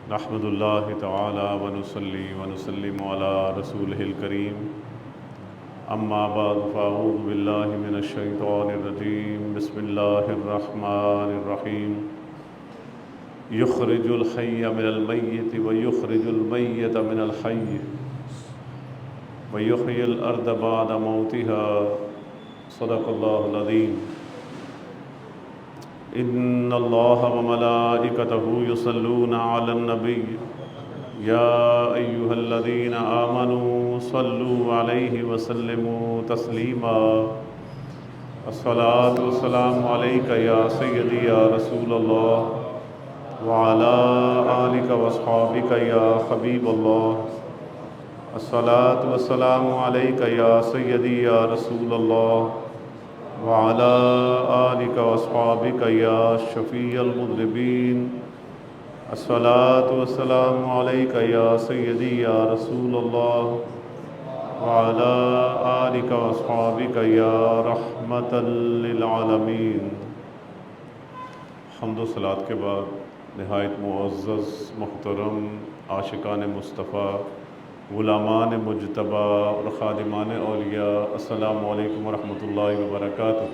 نحمد اللہ تعالی ونصلی ونسلم علی رسولہ الکریم اما بعد فاعوذ باللہ من الشیطان الرجیم بسم اللہ الرحمن الرحیم یخرج الحی من المیت ویخرج المیت من الحی ویحیی الارض بعد موتها صدق اللہ العظیم ان اللہ وملائکتہ یصلون علی النبی یا ایہا الذین آمنوا صلوا علیہ وسلموا تسلیما الصلاۃ والسلام علیک یا سیدی یا رسول اللہ وعلی آلک واصحابک یا حبیب اللہ الصلاۃ والسلام علیک یا سیدی یا رسول اللہ وعلى آلك وأصحابك يا شفيع المذنبين الصلاة والسلام عليك يا سيدي يا رسول الله وعلى آلك وأصحابك يا رحمة للعالمين. حمد و صلاة کے بعد نہایت معزز محترم عاشقان مصطفیٰ غلامان مجتبی اور خادمان اولیاء، السلام علیکم ورحمۃ اللہ وبرکاتہ.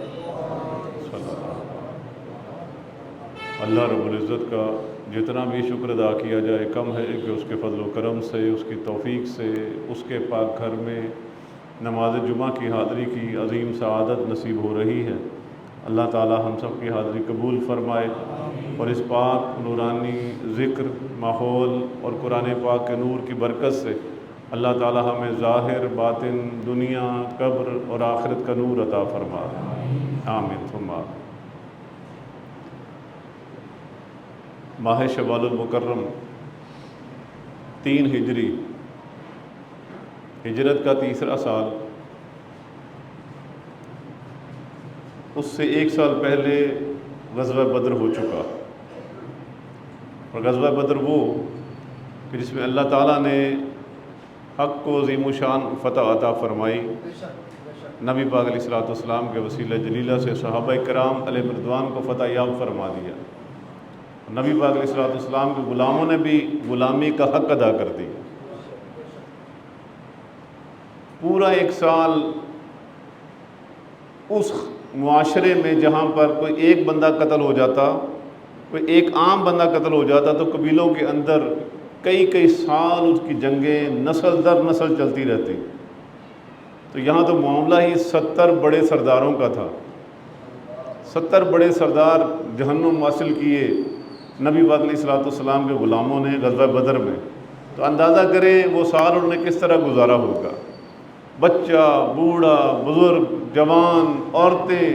اللہ رب العزت کا جتنا بھی شکر ادا کیا جائے کم ہے کہ اس کے فضل و کرم سے، اس کی توفیق سے اس کے پاک گھر میں نماز جمعہ کی حاضری کی عظیم سعادت نصیب ہو رہی ہے. اللہ تعالی ہم سب کی حاضری قبول فرمائے اور اس پاک نورانی ذکر ماحول اور قرآن پاک کے نور کی برکت سے اللہ تعالی ہمیں ظاہر باطن دنیا قبر اور آخرت کا نور عطا فرما. آمین ثم آمین. ماہ شوال المکرم 3 ہجری ہجرت کا تیسرا سال، اس سے 1 سال پہلے غزوہ بدر ہو چکا. اور غزوہ بدر وہ کہ جس میں اللہ تعالیٰ نے حق کو عظیم و شان فتح عطا فرمائی. نبی پاک علیہ الصلوۃ والسلام کے وسیلہ جلیلہ سے صحابہ کرام علیہ رضوان کو فتح یاب فرما دیا. نبی پاک علیہ الصلوۃ والسلام کے غلاموں نے بھی غلامی کا حق ادا کر دیا. پورا 1 سال اس معاشرے میں جہاں پر کوئی ایک بندہ قتل ہو جاتا، کوئی ایک عام بندہ قتل ہو جاتا، تو قبیلوں کے اندر کئی سال اس کی جنگیں نسل در نسل چلتی رہتی. تو یہاں تو معاملہ ہی 70 بڑے سرداروں کا تھا. 70 بڑے سردار جہنم حاصل کیے نبی پاک علیہ الصلوۃ والسلام کے غلاموں نے غزوہ بدر میں. تو اندازہ کریں وہ سال انہوں نے کس طرح گزارا ہوگا. بچہ، بوڑھا، بزرگ، جوان، عورتیں،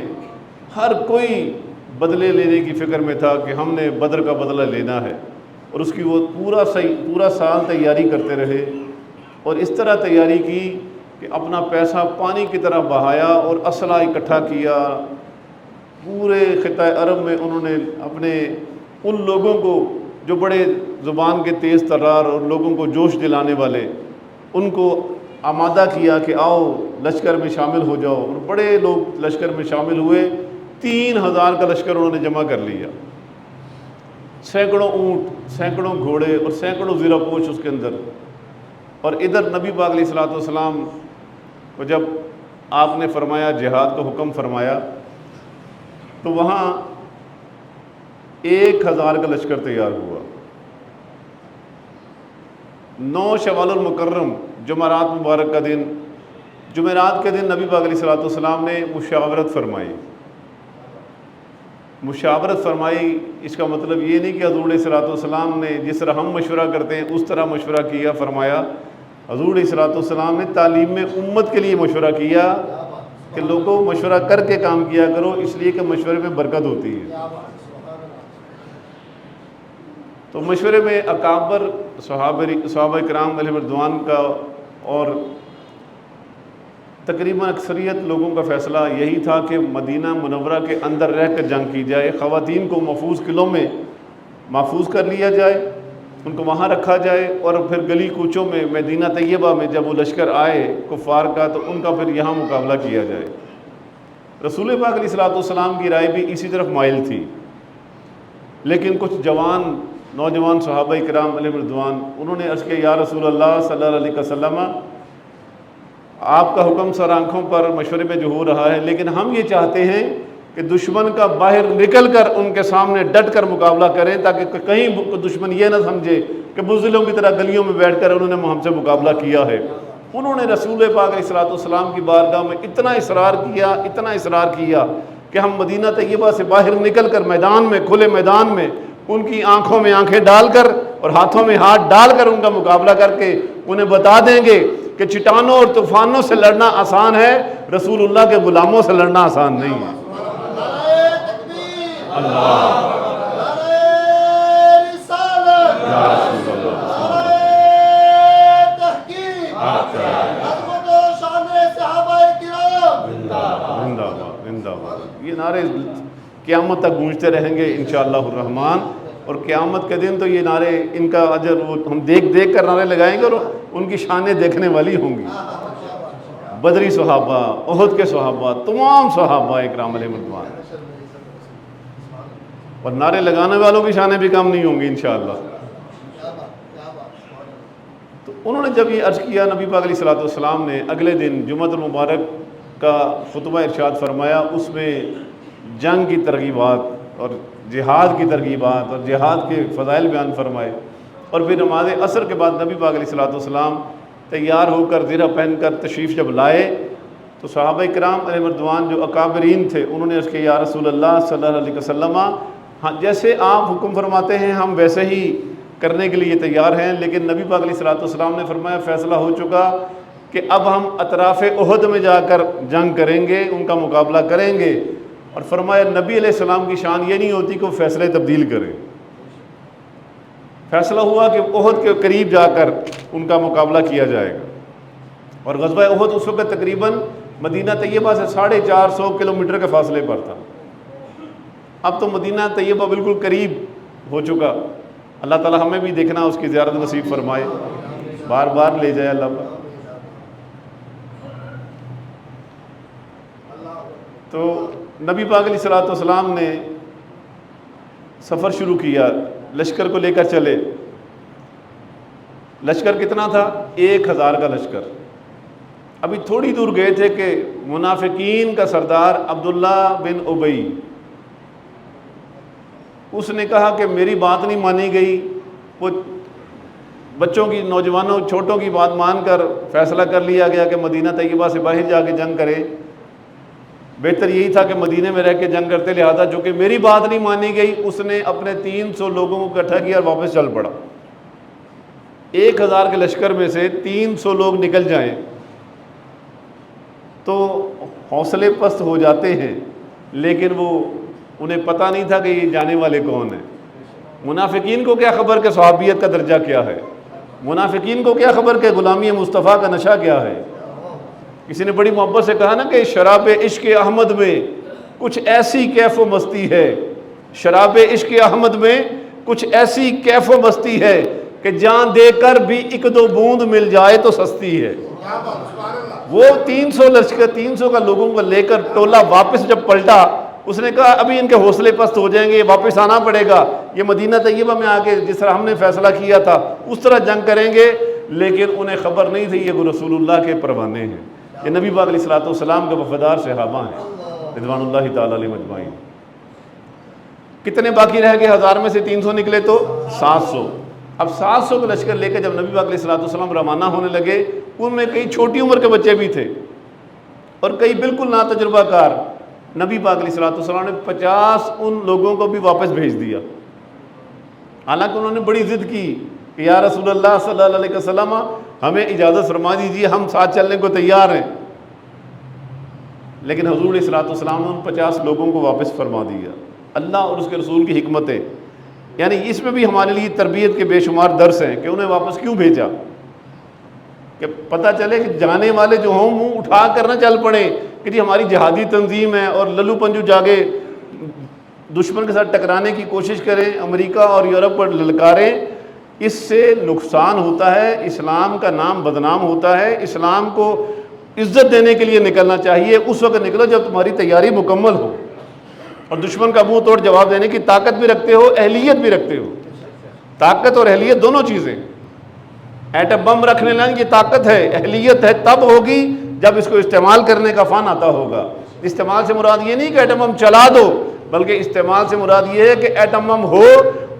ہر کوئی بدلے لینے کی فکر میں تھا کہ ہم نے بدر کا بدلہ لینا ہے. اور اس کی وہ پورا سال تیاری کرتے رہے اور اس طرح تیاری کی کہ اپنا پیسہ پانی کی طرح بہایا اور اسلحہ اکٹھا کیا. پورے خطہ عرب میں انہوں نے اپنے ان لوگوں کو جو بڑے زبان کے تیز ترار اور لوگوں کو جوش دلانے والے، ان کو آمادہ کیا کہ آؤ لشکر میں شامل ہو جاؤ. اور بڑے لوگ لشکر میں شامل ہوئے. 3000 کا لشکر انہوں نے جمع کر لیا. سینکڑوں اونٹ، سینکڑوں گھوڑے اور سینکڑوں زیرہ پوش اس کے اندر. اور ادھر نبی پاک علیہ الصلوۃ والسلام کو جب آپ نے فرمایا جہاد کا حکم فرمایا تو وہاں 1000 کا لشکر تیار ہوا. 9 شوال المکرم جمعرات مبارک کا دن، جمعرات کے دن نبی پاک علیہ الصلوۃ والسلام نے مشاورت فرمائی. مشاورت فرمائی اس کا مطلب یہ نہیں کہ حضور علیہ الصلوۃ والسلام نے جس طرح ہم مشورہ کرتے ہیں اس طرح مشورہ کیا. فرمایا حضور علیہ الصلوۃ والسلام نے تعلیم امت کے لیے مشورہ کیا کہ لوگوں مشورہ کر کے کام کیا کرو، اس لیے کہ مشورے میں برکت ہوتی ہے. تو مشورے میں اکابر صحابہ کرام علیہ رضوان کا اور تقریباً اکثریت لوگوں کا فیصلہ یہی تھا کہ مدینہ منورہ کے اندر رہ کر جنگ کی جائے. خواتین کو محفوظ قلعوں میں محفوظ کر لیا جائے، ان کو وہاں رکھا جائے، اور پھر گلی کوچوں میں مدینہ طیبہ میں جب وہ لشکر آئے کفار کا تو ان کا پھر یہاں مقابلہ کیا جائے. رسول پاک علیہ الصلوۃ والسلام کی رائے بھی اسی طرف مائل تھی، لیکن کچھ جوان نوجوان صحابہ کرام علیہ رضوان، انہوں نے عرض کیا یا رسول اللہ صلی اللہ علیہ وسلم، آپ کا حکم سر آنکھوں پر مشورے میں جو ہو رہا ہے، لیکن ہم یہ چاہتے ہیں کہ دشمن کا باہر نکل کر ان کے سامنے ڈٹ کر مقابلہ کریں، تاکہ کہیں دشمن یہ نہ سمجھے کہ بزدلوں کی طرح گلیوں میں بیٹھ کر انہوں نے ہم سے مقابلہ کیا ہے۔ انہوں نے رسول پاک علیہ السلام کی بارگاہ میں اتنا اصرار کیا کہ ہم مدینہ طیبہ سے باہر نکل کر میدان میں، کھلے میدان میں ان کی آنکھوں میں آنکھیں ڈال کر اور ہاتھوں میں ہاتھ ڈال کر ان کا مقابلہ کر کے انہیں بتا دیں گے کہ چٹانوں اور طوفانوں سے لڑنا آسان ہے، رسول اللہ کے غلاموں سے لڑنا آسان نہیں ہے۔ یہ نعرے قیامت تک گونجتے رہیں گے انشاءاللہ الرحمن، اور قیامت کے دن تو یہ نعرے، ان کا اجر ہم دیکھ کر نعرے لگائیں گے اور ان کی شانیں دیکھنے والی ہوں گی۔ بدری صحابہ، احد کے صحابہ، تمام صحابہ اکرام علیہ رضوان، اور نعرے لگانے والوں کی شانیں بھی کم نہیں ہوں گی انشاءاللہ۔ تو انہوں نے جب یہ عرض کیا، نبی پاک علیہ السلام نے اگلے دن جمعۃ المبارک کا خطبہ ارشاد فرمایا، اس میں جنگ کی ترغیبات اور جہاد کی ترغیبات اور جہاد کے فضائل بیان فرمائے، اور پھر نماز عصر کے بعد نبی پاک علیہ السلام تیار ہو کر زرہ پہن کر تشریف جب لائے تو صحابہ کرام علیہ رضوان جو اکابرین تھے انہوں نے اس کے یا رسول اللہ صلی اللہ علیہ وسلم، ہاں جیسے آپ حکم فرماتے ہیں ہم ویسے ہی کرنے کے لیے تیار ہیں، لیکن نبی پاک علیہ السلام نے فرمایا فیصلہ ہو چکا کہ اب ہم اطراف احد میں جا کر جنگ کریں گے، ان کا مقابلہ کریں گے، اور فرمایا نبی علیہ السلام کی شان یہ نہیں ہوتی کہ وہ فیصلے تبدیل کریں۔ فیصلہ ہوا کہ احد کے قریب جا کر ان کا مقابلہ کیا جائے گا، اور غزوہ احد اس وقت تقریباً مدینہ طیبہ سے 450 کلومیٹر کے فاصلے پر تھا۔ اب تو مدینہ طیبہ بالکل قریب ہو چکا، اللہ تعالی ہمیں بھی دیکھنا اس کی زیارت نصیب فرمائے، بار بار لے جائے اللہ پر۔ تو نبی پاک علیہ السلام نے سفر شروع کیا، لشکر کو لے کر چلے۔ لشکر کتنا تھا؟ 1000 کا لشکر۔ ابھی تھوڑی دور گئے تھے کہ منافقین کا سردار عبداللہ بن ابی، اس نے کہا کہ میری بات نہیں مانی گئی، وہ بچوں کی، نوجوانوں، چھوٹوں کی بات مان کر فیصلہ کر لیا گیا کہ مدینہ طیبہ سے باہر جا کے جنگ کرے، بہتر یہی تھا کہ مدینے میں رہ کے جنگ کرتے، لہذا جو کہ میری بات نہیں مانی گئی اس نے اپنے 300 لوگوں کو اکٹھا کیا اور واپس چل پڑا۔ 1000 کے لشکر میں سے 300 لوگ نکل جائیں تو حوصلے پست ہو جاتے ہیں، لیکن وہ انہیں پتہ نہیں تھا کہ یہ جانے والے کون ہیں۔ منافقین کو کیا خبر کہ صحابیت کا درجہ کیا ہے، منافقین کو کیا خبر کہ غلامی مصطفیٰ کا نشہ کیا ہے۔ کسی نے بڑی محبت سے کہا نا کہ شراب عشق احمد میں کچھ ایسی کیف و مستی ہے، شراب عشق احمد میں کچھ ایسی کیف و مستی ہے کہ جان دے کر بھی 1-2 بوند مل جائے تو سستی ہے۔ وہ 300 لشکر، 300 کا لوگوں کو لے کر ٹولہ واپس جب پلٹا، اس نے کہا ابھی ان کے حوصلے پست ہو جائیں گے، واپس آنا پڑے گا، یہ مدینہ طیبہ میں آ کے جس طرح ہم نے فیصلہ کیا تھا اس طرح جنگ کریں گے، لیکن انہیں خبر نہیں تھی یہ رسول اللہ کے پروانے ہیں، یہ نبی پاک علیہ السلام کے وفادار صحابہ ہیں رضوان اللہ تعالی علیہ مجمعین۔ کتنے باقی رہ گئے؟ 1000 میں سے 300 نکلے تو 700۔ اب 700 کا لشکر لے کے جب نبی پاک علیہ السلام روانہ ہونے لگے، ان میں کئی چھوٹی عمر کے بچے بھی تھے اور کئی بالکل ناتجربہ کار۔ نبی پاک علیہ السلام نے 50 ان لوگوں کو بھی واپس بھیج دیا، حالانکہ انہوں نے بڑی ضد کی کہ یا رسول اللہ صلی اللہ علیہ وسلم ہمیں اجازت فرما دیجیے، ہم ساتھ چلنے کو تیار ہیں، لیکن حضور علیہ السلام نے ان 50 لوگوں کو واپس فرما دیا۔ اللہ اور اس کے رسول کی حکمتیں، یعنی اس میں بھی ہمارے لیے تربیت کے بے شمار درس ہیں کہ انہیں واپس کیوں بھیجا، کہ پتہ چلے کہ جانے والے جو ہوں منہ اٹھا کر نہ چل پڑیں کہ جی ہماری جہادی تنظیم ہے اور للو پنجو جاگے دشمن کے ساتھ ٹکرانے کی کوشش کریں، امریکہ اور یورپ پر للکاریں، اس سے نقصان ہوتا ہے، اسلام کا نام بدنام ہوتا ہے۔ اسلام کو عزت دینے کے لیے نکلنا چاہیے، اس وقت نکلو جب تمہاری تیاری مکمل ہو اور دشمن کا منہ توڑ جواب دینے کی طاقت بھی رکھتے ہو، اہلیت بھی رکھتے ہو۔ طاقت اور اہلیت دونوں چیزیں. ایٹم بم رکھنے لائیں یہ طاقت ہے، اہلیت ہے تب ہوگی جب اس کو استعمال کرنے کا فن آتا ہوگا. استعمال سے مراد یہ نہیں کہ ایٹم بم چلا دو، بلکہ استعمال سے مراد یہ ہے کہ ایٹم بم ہو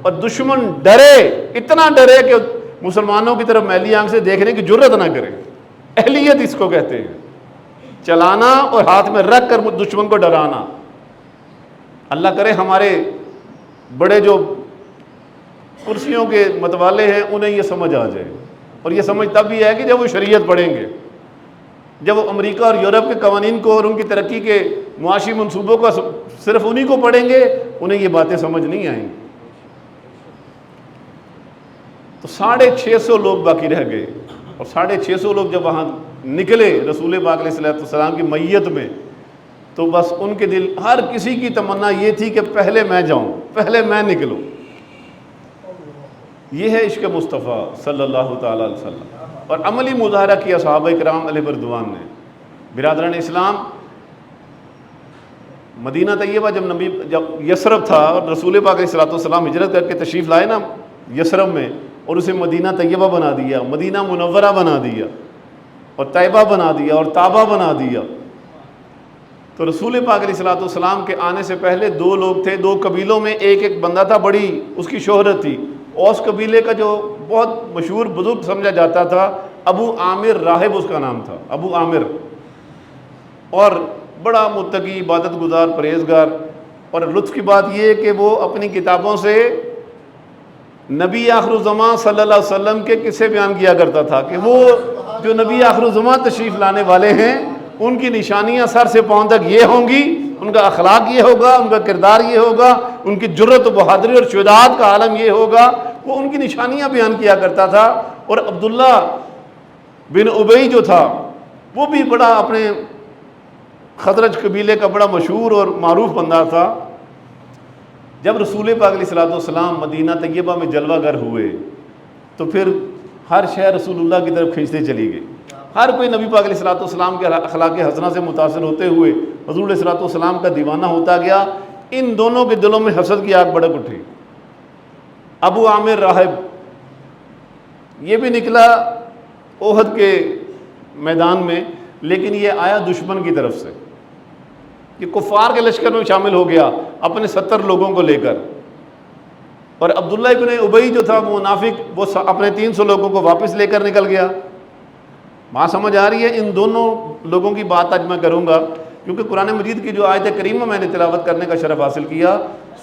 اور دشمن ڈرے، اتنا ڈرے کہ مسلمانوں کی طرف میلی آنکھ سے دیکھنے کی جرت نہ کرے. اہلیت اس کو کہتے ہیں، چلانا اور ہاتھ میں رکھ کر دشمن کو ڈرانا. اللہ کرے ہمارے بڑے جو کرسیوں کے متوالے ہیں انہیں یہ سمجھ آ جائے، اور یہ سمجھ تب بھی ہے کہ جب وہ شریعت پڑھیں گے، جب وہ امریکہ اور یورپ کے قوانین کو اور ان کی ترقی کے معاشی منصوبوں کا صرف انہی کو پڑھیں گے، انہیں یہ باتیں سمجھ نہیں آئیں. تو 650 لوگ باقی رہ گئے، اور 650 لوگ جب وہاں نکلے رسول پاک علیہ السلام کی میت میں، تو بس ان کے دل، ہر کسی کی تمنا یہ تھی کہ پہلے میں جاؤں، پہلے میں نکلوں. یہ ہے عشق مصطفیٰ صلی اللہ تعالیٰ علیہ وسلم، اور عملی مظاہرہ کیا صحابہ کرام علیہ رضوان نے. برادران اسلام، مدینہ طیبہ جب یثرب تھا اور رسول پاک علیہ السلام ہجرت کر کے تشریف لائے نا یثرب میں، اور اسے مدینہ طیبہ بنا دیا، مدینہ منورہ بنا دیا، اور طیبہ بنا دیا، اور تابہ بنا دیا. تو رسول پاک علیہ السلام کے آنے سے پہلے 2 لوگ تھے، 2 قبیلوں میں ایک بندہ تھا، بڑی اس کی شہرت تھی. اوس قبیلے کا جو بہت مشہور بزرگ سمجھا جاتا تھا، ابو عامر راہب اس کا نام تھا، ابو عامر، اور بڑا متقی، عبادت گزار، پرہیزگار. اور لطف کی بات یہ ہے کہ وہ اپنی کتابوں سے نبی آخر الزمان صلی اللہ علیہ وسلم کے قصے بیان کیا کرتا تھا کہ وہ جو نبی آخر الزمان تشریف لانے والے ہیں ان کی نشانیاں سر سے پاؤں تک یہ ہوں گی، ان کا اخلاق یہ ہوگا، ان کا کردار یہ ہوگا، ان کی جرت و بہادری اور شجاعت کا عالم یہ ہوگا. وہ ان کی نشانیاں بیان کیا کرتا تھا. اور عبداللہ بن ابی جو تھا وہ بھی بڑا اپنے خزرج قبیلے کا بڑا مشہور اور معروف بندہ تھا. جب رسول پاک علیہ السلام مدینہ طیبہ میں جلوہ گر ہوئے تو پھر ہر شے رسول اللہ کی طرف کھینچتے چلی گئی. ہر کوئی نبی پاک علیہ السلام کے اخلاق حسنہ سے متاثر ہوتے ہوئے حضور علیہ السلام کا دیوانہ ہوتا گیا. ان دونوں کے دلوں میں حسد کی آگ بھڑک اٹھی. ابو عامر راہب یہ بھی نکلا احد کے میدان میں، لیکن یہ آیا دشمن کی طرف سے، کہ کفار کے لشکر میں شامل ہو گیا اپنے 70 لوگوں کو لے کر. اور عبداللہ ابن ابی جو تھا وہ منافق، وہ اپنے 300 لوگوں کو واپس لے کر نکل گیا. وہاں سمجھ آ رہی ہے؟ ان دونوں لوگوں کی بات آج میں کروں گا، کیونکہ قرآن مجید کی جو آیت کریمہ میں نے تلاوت کرنے کا شرف حاصل کیا،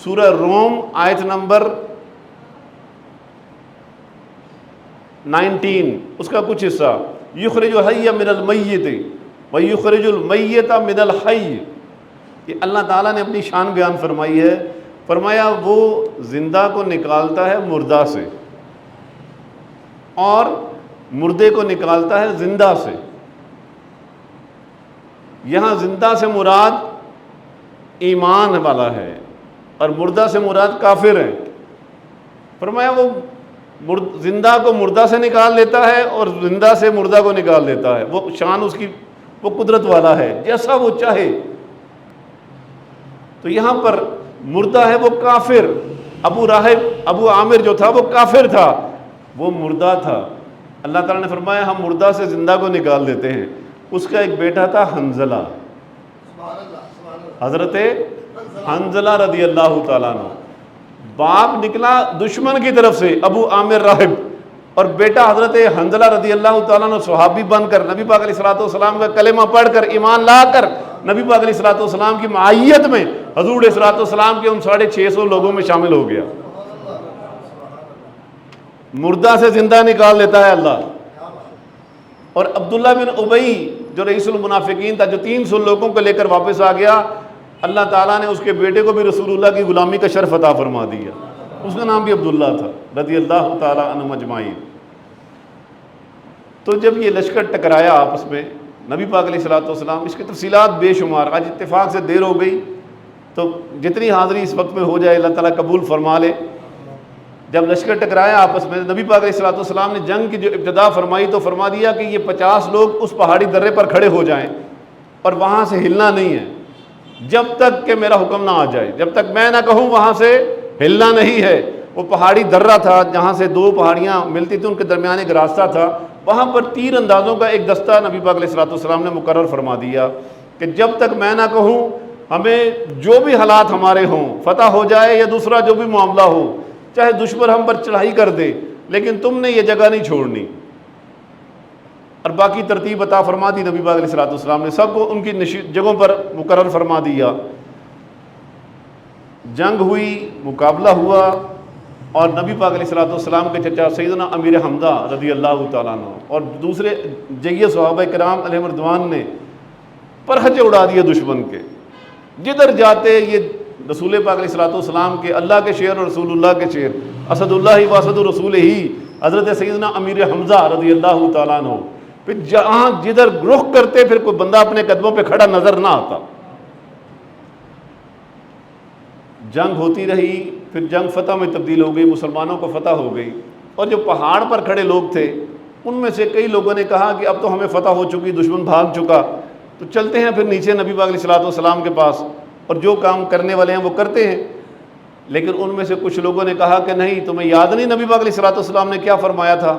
سورہ روم آیت نمبر 19 اس کا کچھ حصہ، یخرج الحی من المیت ویخرج المیت من الحی. یہ اللہ تعالیٰ نے اپنی شان بیان فرمائی ہے. فرمایا وہ زندہ کو نکالتا ہے مردہ سے اور مردے کو نکالتا ہے زندہ سے. یہاں زندہ سے مراد ایمان والا ہے اور مردہ سے مراد کافر ہے. فرمایا وہ زندہ کو مردہ سے نکال لیتا ہے اور زندہ سے مردہ کو نکال دیتا ہے. وہ شان اس کی، وہ قدرت والا ہے جیسا وہ چاہے. تو یہاں پر مردہ ہے وہ کافر. ابو عامر جو تھا وہ کافر تھا، وہ مردہ تھا. اللہ تعالیٰ نے فرمایا ہم مردہ سے زندہ کو نکال دیتے ہیں. اس کا ایک بیٹا تھا حنظلہ، حضرت حنظلہ رضی اللہ تعالیٰ عنہ. باپ نکلا دشمن کی طرف سے ابو عامر راہب، اور بیٹا حضرت حنظلہ رضی اللہ تعالیٰ عنہ صحابی بن کر نبی پاک علیہ السلام کا کلمہ پڑھ کر ایمان لا کر نبی پاک علیہ السلام کی معیت میں حضور علیہ السلام کے ان 650 لوگوں میں شامل ہو گیا. مردہ سے زندہ نکال دیتا ہے اللہ. اور عبداللہ بن ابی جو رئیس المنافقین تھا، جو 300 لوگوں کو لے کر واپس آ گیا، اللہ تعالیٰ نے اس کے بیٹے کو بھی رسول اللہ کی غلامی کا شرف عطا فرما دیا. اس کا نام بھی عبداللہ تھا رضی اللہ تعالیٰ عنہم اجمعین. تو جب یہ لشکر ٹکرایا آپس میں، نبی پاک علیہ السلام، اس کی تفصیلات بے شمار، آج اتفاق سے دیر ہو گئی تو جتنی حاضری اس وقت میں ہو جائے اللہ تعالیٰ قبول فرما لے. جب لشکر ٹکرایا آپس میں، نبی پاک علیہ السلام نے جنگ کی جو ابتدا فرمائی تو فرما دیا کہ یہ 50 لوگ اس پہاڑی درے پر کھڑے ہو جائیں اور وہاں سے ہلنا نہیں ہے جب تک کہ میرا حکم نہ آ جائے. جب تک میں نہ کہوں وہاں سے ہلنا نہیں ہے. وہ پہاڑی درہ تھا جہاں سے دو پہاڑیاں ملتی تھیں، ان کے درمیان ایک راستہ تھا، وہاں پر تیر اندازوں کا ایک دستہ نبی پاک علیہ الصلوۃ والسلام نے مقرر فرما دیا کہ جب تک میں نہ کہوں ہمیں جو بھی حالات ہمارے ہوں، فتح ہو جائے یا دوسرا جو بھی معاملہ ہو، چاہے دشمن ہم پر چڑھائی کر دے، لیکن تم نے یہ جگہ نہیں چھوڑنی۔ اور باقی ترتیب عطا فرما دی نبی پاک علیہ الصلوۃ والسلام نے، سب کو ان کی جگہوں پر مقرر فرما دیا۔ جنگ ہوئی، مقابلہ ہوا، اور نبی پاک علیہ الصلوۃ والسلام کے چچا سیدنا امیر حمزہ رضی اللہ تعالیٰ عنہ اور دوسرے جیے صحابہ کرام علیہم رضوان نے پرخچے اڑا دیے دشمن کے، جدھر جاتے یہ رسول پاک علیہ الصلوۃ والسلام کے اللہ کے شعر اور رسول اللہ کے شعر، اسد اللہ و اسد رسول ہی حضرت سیدنا امیر حمزہ رضی اللہ تعالیٰ عنہ، پھر جہاں جدھر رخ کرتے پھر کوئی بندہ اپنے قدموں پہ کھڑا نظر نہ آتا۔ جنگ ہوتی رہی، پھر جنگ فتح میں تبدیل ہو گئی، مسلمانوں کو فتح ہو گئی، اور جو پہاڑ پر کھڑے لوگ تھے ان میں سے کئی لوگوں نے کہا کہ اب تو ہمیں فتح ہو چکی، دشمن بھاگ چکا، تو چلتے ہیں پھر نیچے نبی پاک علیہ الصلوۃ والسلام کے پاس اور جو کام کرنے والے ہیں وہ کرتے ہیں۔ لیکن ان میں سے کچھ لوگوں نے کہا کہ نہیں، تمہیں یاد نہیں نبی پاک علیہ الصلوۃ والسلام نے کیا فرمایا تھا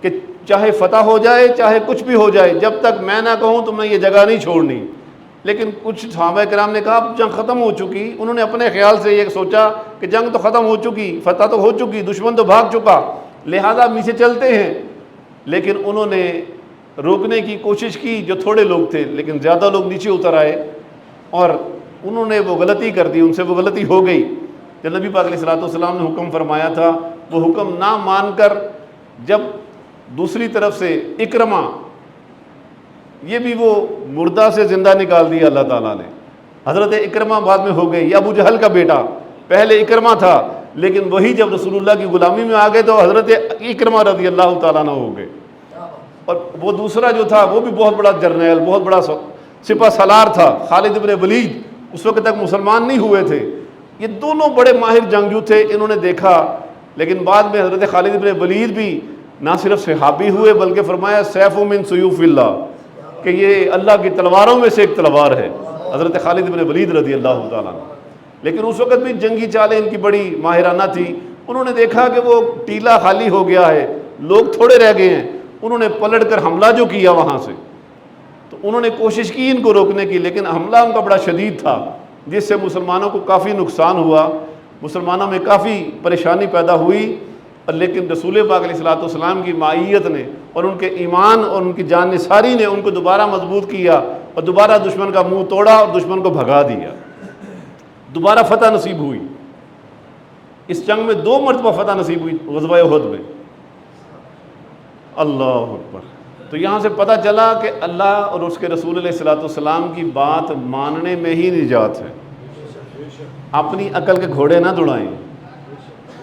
کہ چاہے فتح ہو جائے چاہے کچھ بھی ہو جائے، جب تک میں نہ کہوں تم نے یہ جگہ نہیں چھوڑنی۔ لیکن کچھ صحابہ کرام نے کہا اب جنگ ختم ہو چکی، انہوں نے اپنے خیال سے یہ سوچا کہ جنگ تو ختم ہو چکی، فتح تو ہو چکی، دشمن تو بھاگ چکا، لہذا نیچے چلتے ہیں۔ لیکن انہوں نے روکنے کی کوشش کی جو تھوڑے لوگ تھے، لیکن زیادہ لوگ نیچے اتر آئے اور انہوں نے وہ غلطی کر دی، ان سے وہ غلطی ہو گئی۔ جب نبی پاک علیہ الصلوۃ والسلام نے حکم فرمایا تھا، وہ حکم نہ مان کر جب دوسری طرف سے اکرمہ، یہ بھی وہ مردہ سے زندہ نکال دیا اللہ تعالیٰ نے، حضرت اکرمہ بعد میں ہو گئے، یہ ابو جہل کا بیٹا، پہلے اکرمہ تھا، لیکن وہی جب رسول اللہ کی غلامی میں آ گئے تو حضرت اکرمہ رضی اللہ تعالیٰ عنہ ہو گئے۔ اور وہ دوسرا جو تھا وہ بھی بہت بڑا جرنیل، بہت بڑا سپہ سالار تھا، خالد بن ولید، اس وقت تک مسلمان نہیں ہوئے تھے۔ یہ دونوں بڑے ماہر جنگجو تھے، انہوں نے دیکھا، لیکن بعد میں حضرت خالد بن ولید بھی نہ صرف صحابی ہوئے بلکہ فرمایا سیف من سیوف اللہ، کہ یہ اللہ کی تلواروں میں سے ایک تلوار ہے، حضرت خالد بن ولید رضی اللہ تعالیٰ عنہ۔ لیکن اس وقت بھی جنگی چالیں ان کی بڑی ماہرانہ تھی، انہوں نے دیکھا کہ وہ ٹیلا خالی ہو گیا ہے، لوگ تھوڑے رہ گئے ہیں، انہوں نے پلٹ کر حملہ جو کیا وہاں سے، تو انہوں نے کوشش کی ان کو روکنے کی، لیکن حملہ ان کا بڑا شدید تھا، جس سے مسلمانوں کو کافی نقصان ہوا، مسلمانوں میں کافی پریشانی پیدا ہوئی۔ لیکن رسول پاک علیہ الصلوۃ والسلام کی معیت نے اور ان کے ایمان اور ان کی جان نثاری نے ان کو دوبارہ مضبوط کیا اور دوبارہ دشمن کا منہ توڑا اور دشمن کو بھگا دیا، دوبارہ فتح نصیب ہوئی۔ اس جنگ میں 2 مرتبہ فتح نصیب ہوئی، غزوہ احد میں۔ اللہ اکبر۔ تو یہاں سے پتہ چلا کہ اللہ اور اس کے رسول علیہ الصلوۃ والسلام کی بات ماننے میں ہی نجات ہے، اپنی عقل کے گھوڑے نہ دوڑائیں،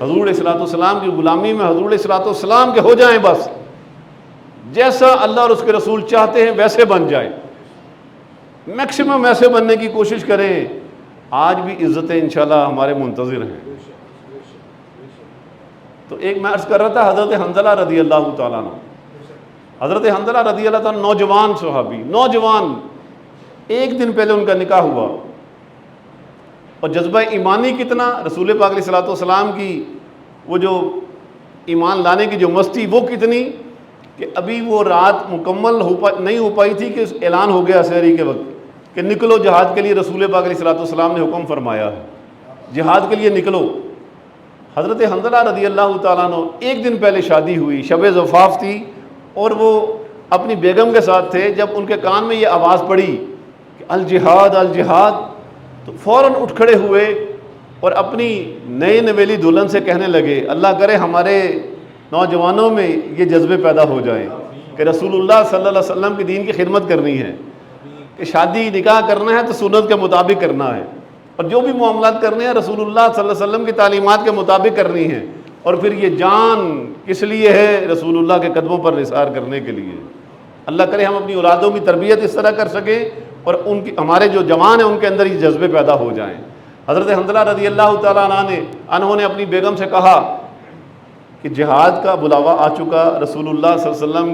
حضور علیہ الصلوۃ والسلام کی غلامی میں حضور علیہ الصلوۃ والسلام کے ہو جائیں، بس جیسا اللہ اور اس کے رسول چاہتے ہیں ویسے بن جائیں، میکسیمم ایسے بننے کی کوشش کریں۔ آج بھی عزتیں انشاءاللہ ہمارے منتظر ہیں۔ تو ایک میں عرض کر رہا تھا حضرت حنظلہ رضی اللہ تعالیٰ عنہ، حضرت حنظلہ رضی اللہ تعالیٰ نوجوان صحابی، نوجوان، ایک دن پہلے ان کا نکاح ہوا، اور جذبہ ایمانی کتنا، رسول پاک علیہ الصلوۃ والسلام کی وہ جو ایمان لانے کی جو مستی وہ کتنی کہ ابھی وہ رات مکمل نہیں ہو پائی تھی کہ اعلان ہو گیا سحری کے وقت کہ نکلو جہاد کے لیے، رسول پاک علیہ الصلوۃ والسلام نے حکم فرمایا ہے جہاد کے لیے نکلو۔ حضرت حنظلہ رضی اللہ تعالیٰ عنہ ایک دن پہلے شادی ہوئی، شب زفاف تھی، اور وہ اپنی بیگم کے ساتھ تھے، جب ان کے کان میں یہ آواز پڑی کہ الجہاد الجہاد، تو فوراً اٹھ کھڑے ہوئے اور اپنی نئے نویلی دلہن سے کہنے لگے اللہ کرے ہمارے نوجوانوں میں یہ جذبے پیدا ہو جائیں کہ رسول اللہ صلی اللہ علیہ وسلم کی دین کی خدمت کرنی ہے، کہ شادی نکاح کرنا ہے تو سنت کے مطابق کرنا ہے، اور جو بھی معاملات کرنے ہیں رسول اللہ صلی اللہ علیہ وسلم کی تعلیمات کے مطابق کرنی ہے، اور پھر یہ جان کس لیے ہے، رسول اللہ کے قدموں پر نثار کرنے کے لیے۔ اللہ کرے ہم اپنی اولادوں کی تربیت اس طرح کر سکیں اور ان کی ہمارے جو جوان ہیں ان کے اندر یہ جذبے پیدا ہو جائیں۔ حضرت حنظلہ رضی اللہ تعالیٰ عنہ نے اپنی بیگم سے کہا کہ جہاد کا بلاوا آ چکا، رسول اللہ صلی اللہ علیہ وسلم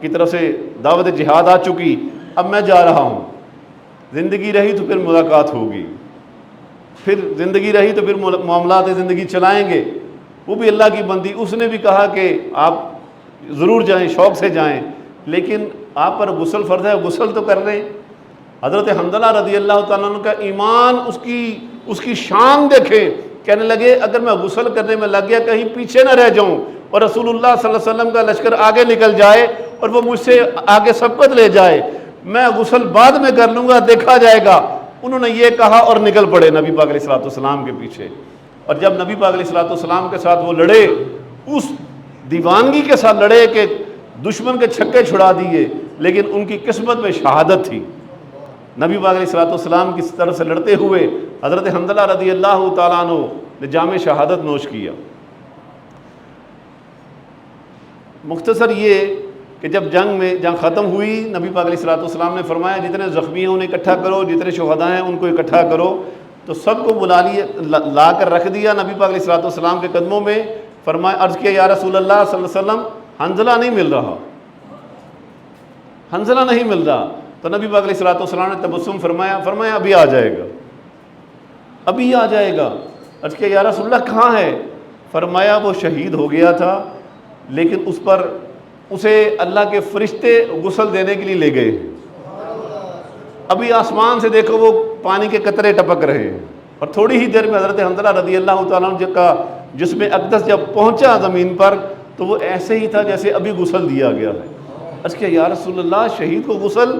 کی طرف سے دعوت جہاد آ چکی، اب میں جا رہا ہوں، زندگی رہی تو پھر ملاقات ہوگی، پھر زندگی رہی تو پھر معاملات زندگی چلائیں گے، وہ بھی اللہ کی بندی، اس نے بھی کہا کہ آپ ضرور جائیں، شوق سے جائیں، لیکن آپ پر غسل فرض ہے، غسل تو کر لیں۔ حضرت حنظلہ رضی اللہ تعالیٰ عنہ کا ایمان، اس کی شان دیکھیں، کہنے لگے اگر میں غسل کرنے میں لگ گیا کہیں پیچھے نہ رہ جاؤں اور رسول اللہ صلی اللہ علیہ وسلم کا لشکر آگے نکل جائے اور وہ مجھ سے آگے سبقت لے جائے، میں غسل بعد میں کر لوں گا، دیکھا جائے گا۔ انہوں نے یہ کہا اور نکل پڑے نبی پاک علیہ الصلوۃ والسلام کے پیچھے، اور جب نبی پاک علیہ الصلوۃ والسلام کے ساتھ وہ لڑے، اس دیوانگی کے ساتھ لڑے کہ دشمن کے چھکے چھڑا دیے، لیکن ان کی قسمت میں شہادت تھی۔ نبی پاک علیہ الصلوۃ والسلام کی طرف سے لڑتے ہوئے حضرت حنظلہ رضی اللہ تعالیٰ عنہ نے جام شہادت نوش کیا۔ مختصر یہ کہ جب جنگ ختم ہوئی، نبی پاک علیہ الصلوۃ والسلام نے فرمایا جتنے زخمی ہیں انہیں اکٹھا کرو، جتنے شہداء ہیں ان کو اکٹھا کرو، تو سب کو لا کر رکھ دیا نبی پاک علیہ الصلوۃ والسلام کے قدموں میں۔ فرمایا، عرض کیا یا رسول اللہ صلی اللہ علیہ وسلم، حنظلہ نہیں مل رہا، حنظلہ نہیں مل رہا۔ تو نبی پاک علیہ الصلوۃ والسلام نے تبسم فرمایا ابھی آ جائے گا، ابھی آ جائے گا۔ عرض کیا یا رسول اللہ کہاں ہے؟ فرمایا وہ شہید ہو گیا تھا، لیکن اسے اللہ کے فرشتے غسل دینے کے لیے لے گئے، ابھی آسمان سے دیکھو وہ پانی کے قطرے ٹپک رہے ہیں۔ اور تھوڑی ہی دیر میں حضرت حنظلہ رضی اللہ تعالیٰ عنہ کا جسم اقدس جب پہنچا زمین پر تو وہ ایسے ہی تھا جیسے ابھی غسل دیا گیا ہے۔ عرض کیا یا رسول اللہ شہید کو غسل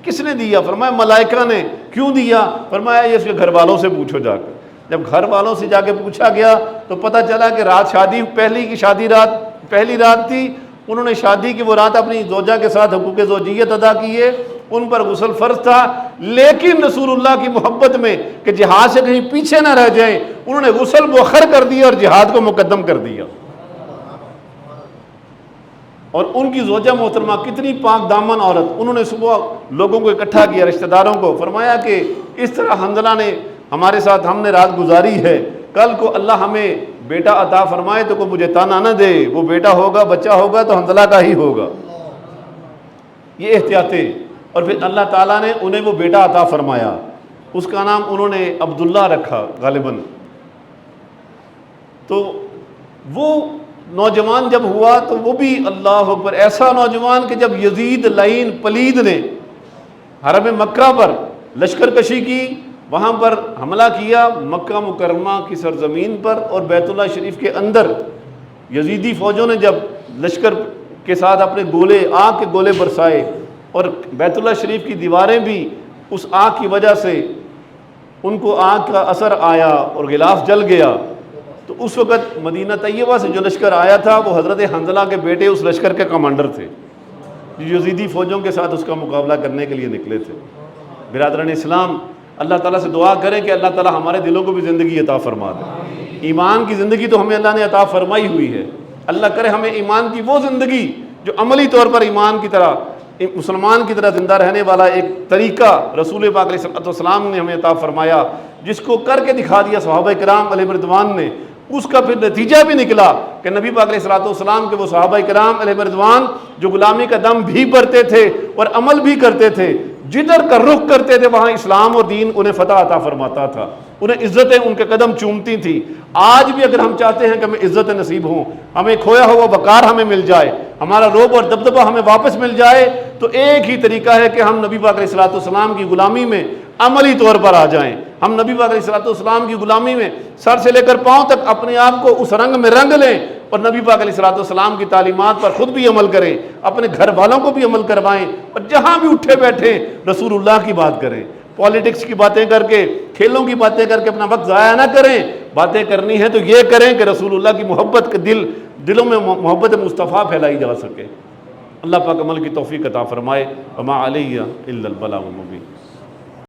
کس نے دیا؟ فرمایا ملائکہ نے۔ کیوں دیا؟ فرمایا یہ اس کے گھر والوں سے پوچھو جا کر۔ جب گھر والوں سے جا کے پوچھا گیا تو پتہ چلا کہ پہلی رات تھی، انہوں نے شادی کی وہ رات اپنی زوجہ کے ساتھ حقوق زوجیت ادا کیے، ان پر غسل فرض تھا، لیکن رسول اللہ کی محبت میں کہ جہاد سے کہیں پیچھے نہ رہ جائیں، انہوں نے غسل مؤخر کر دیا اور جہاد کو مقدم کر دیا۔ اور ان کی زوجہ محترمہ کتنی پاک دامن عورت، انہوں نے صبح لوگوں کو اکٹھا کیا، رشتہ داروں کو، فرمایا کہ اس طرح حنظلہ نے ہمارے ساتھ ہم نے رات گزاری ہے، کل کو اللہ ہمیں بیٹا عطا فرمائے تو کوئی مجھے تانا نہ دے، وہ بیٹا ہوگا، بچہ ہوگا تو حنظلہ کا ہی ہوگا۔ یہ احتیاطیں، اور پھر اللہ تعالیٰ نے انہیں وہ بیٹا عطا فرمایا، اس کا نام انہوں نے عبداللہ رکھا غالباً۔ تو وہ نوجوان جب ہوا تو وہ بھی اللہ اکبر ایسا نوجوان کہ جب یزید لعین پلید نے حرم مکہ پر لشکر کشی کی، وہاں پر حملہ کیا، مکہ مکرمہ کی سرزمین پر اور بیت اللہ شریف کے اندر یزیدی فوجوں نے جب لشکر کے ساتھ اپنے گولے، آگ کے گولے برسائے، اور بیت اللہ شریف کی دیواریں بھی اس آگ کی وجہ سے ان کو آگ کا اثر آیا اور غلاف جل گیا، تو اس وقت مدینہ طیبہ سے جو لشکر آیا تھا وہ حضرت حنظلہ کے بیٹے اس لشکر کے کمانڈر تھے، جو یزیدی فوجوں کے ساتھ اس کا مقابلہ کرنے کے لیے نکلے تھے۔ برادران اسلام، اللہ تعالیٰ سے دعا کریں کہ اللہ تعالیٰ ہمارے دلوں کو بھی زندگی عطا فرما دے۔ ایمان کی زندگی تو ہمیں اللہ نے عطا فرمائی ہوئی ہے، اللہ کرے ہمیں ایمان کی وہ زندگی جو عملی طور پر ایمان کی طرح، مسلمان کی طرح زندہ رہنے والا ایک طریقہ رسول پاک علیہ السلام نے ہمیں عطا فرمایا، جس کو کر کے دکھا دیا صحابہ کرام علیہ رضوان نے۔ اس کا پھر نتیجہ بھی نکلا کہ نبی پاک علیہ السلام کے وہ صحابہ کرام علیہ رضوان جو غلامی کا دم بھی بھرتے تھے اور عمل بھی کرتے تھے، جدھر کا رخ کرتے تھے وہاں اسلام اور دین انہیں فتح عطا فرماتا تھا، انہیں عزتیں ان کے قدم چومتی تھیں۔ آج بھی اگر ہم چاہتے ہیں کہ ہمیں عزتیں نصیب ہوں، ہمیں کھویا ہوا وقار ہمیں مل جائے، ہمارا روب اور دبدبہ ہمیں واپس مل جائے، تو ایک ہی طریقہ ہے کہ ہم نبی پاک علیہ السلام کی غلامی میں عملی طور پر آ جائیں۔ ہم نبی پاک علیہ السلام کی غلامی میں سر سے لے کر پاؤں تک اپنے آپ کو اس رنگ میں رنگ لیں، اور نبی پاک علیہ السلام کی تعلیمات پر خود بھی عمل کریں، اپنے گھر والوں کو بھی عمل کروائیں، اور جہاں بھی اٹھے بیٹھے رسول اللہ کی بات کریں۔ پالیٹکس کی باتیں کر کے، کھیلوں کی باتیں کر کے اپنا وقت ضائع نہ کریں، باتیں کرنی ہے تو یہ کریں کہ رسول اللہ کی محبت کے دلوں میں محبت مصطفیٰ پھیلائی جا سکے۔ اللہ پاک عمل کی توفیق عطا فرمائے۔ وما علیہ الا البلاغ المبین۔